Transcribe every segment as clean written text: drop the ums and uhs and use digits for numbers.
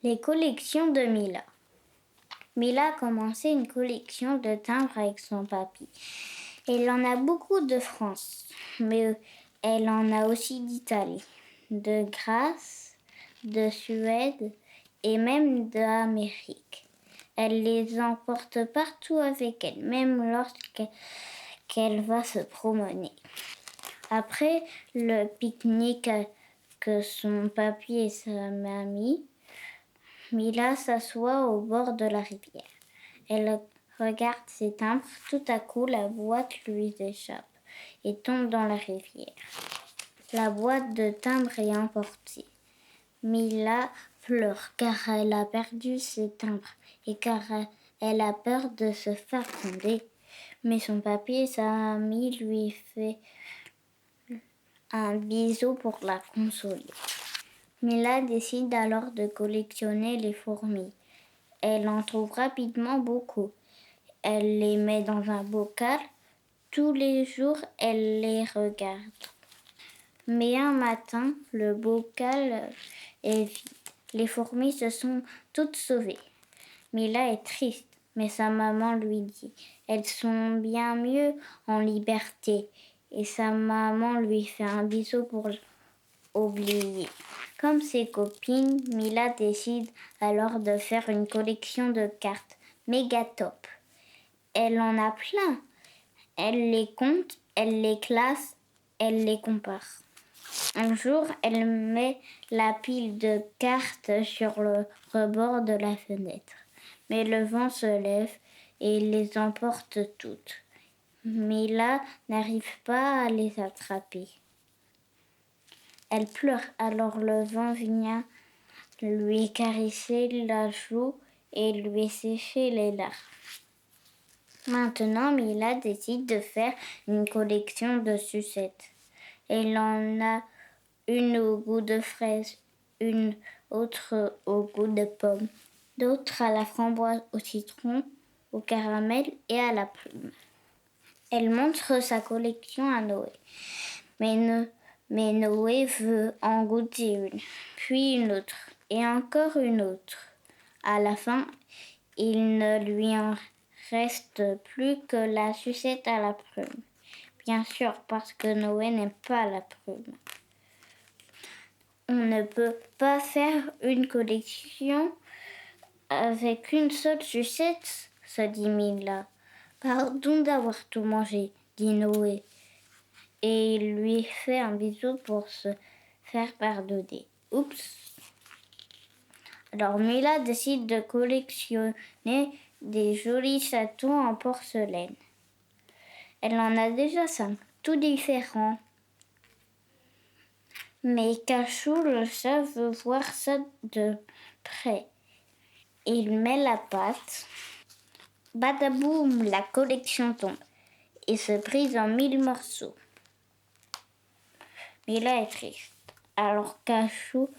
Les collections de Mila. Mila a commencé une collection de timbres avec son papy. Elle en a beaucoup de France, mais elle en a aussi d'Italie, de Grèce, de Suède et même d'Amérique. Elle les emporte partout avec elle, même lorsqu'elle va se promener. Après le pique-nique que son papy et sa mamie, Mila s'assoit au bord de la rivière. Elle regarde ses timbres. Tout à coup, la boîte lui échappe et tombe dans la rivière. La boîte de timbres est emportée. Mila pleure car elle a perdu ses timbres et car elle a peur de se faire gronder. Mais son papy et sa mamie lui font un bisou pour la consoler. Mila décide alors de collectionner les fourmis. Elle en trouve rapidement beaucoup. Elle les met dans un bocal. Tous les jours, elle les regarde. Mais un matin, le bocal est vide. Les fourmis se sont toutes sauvées. Mila est triste, mais sa maman lui dit « Elles sont bien mieux en liberté ». Et sa maman lui fait un bisou pour oublier. Comme ses copines, Mila décide alors de faire une collection de cartes méga top. Elle en a plein. Elle les compte, elle les classe, elle les compare. Un jour, elle met la pile de cartes sur le rebord de la fenêtre. Mais le vent se lève et les emporte toutes. Mila n'arrive pas à les attraper. Elle pleure, alors le vent vient lui caresser la joue et lui sécher les larmes. Maintenant, Mila décide de faire une collection de sucettes. Elle en a une au goût de fraise, une autre au goût de pomme, d'autres à la framboise, au citron, au caramel et à la plume. Elle montre sa collection à Noé. Mais Noé veut en goûter une, puis une autre, et encore une autre. À la fin, il ne lui en reste plus que la sucette à la prune. Bien sûr, parce que Noé n'aime pas la prune. On ne peut pas faire une collection avec une seule sucette, se dit Mila. Pardon d'avoir tout mangé, dit Noé. Et il lui fait un bisou pour se faire pardonner. Oups! Alors Mila décide de collectionner des jolis chatons en porcelaine. Elle en a déjà 5, tout différents. Mais Cachou, le chat, veut voir ça de près. Il met la patte. Badaboum, la collection tombe et se brise en 1000 morceaux. Mila est triste. Alors Cachou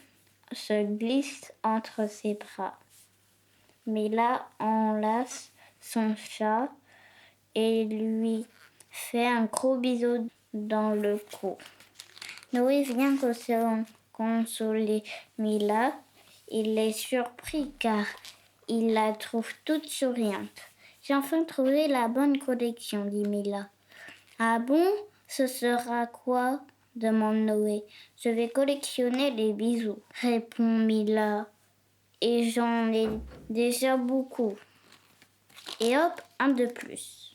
se glisse entre ses bras. Mila enlace son chat et lui fait un gros bisou dans le cou. Noé vient consoler Mila. Il est surpris car il la trouve toute souriante. J'ai enfin trouvé la bonne collection, dit Mila. Ah bon, ce sera quoi? Demande Noé. Je vais collectionner les bisous, répond Mila. Et j'en ai déjà beaucoup. Et hop, un de plus.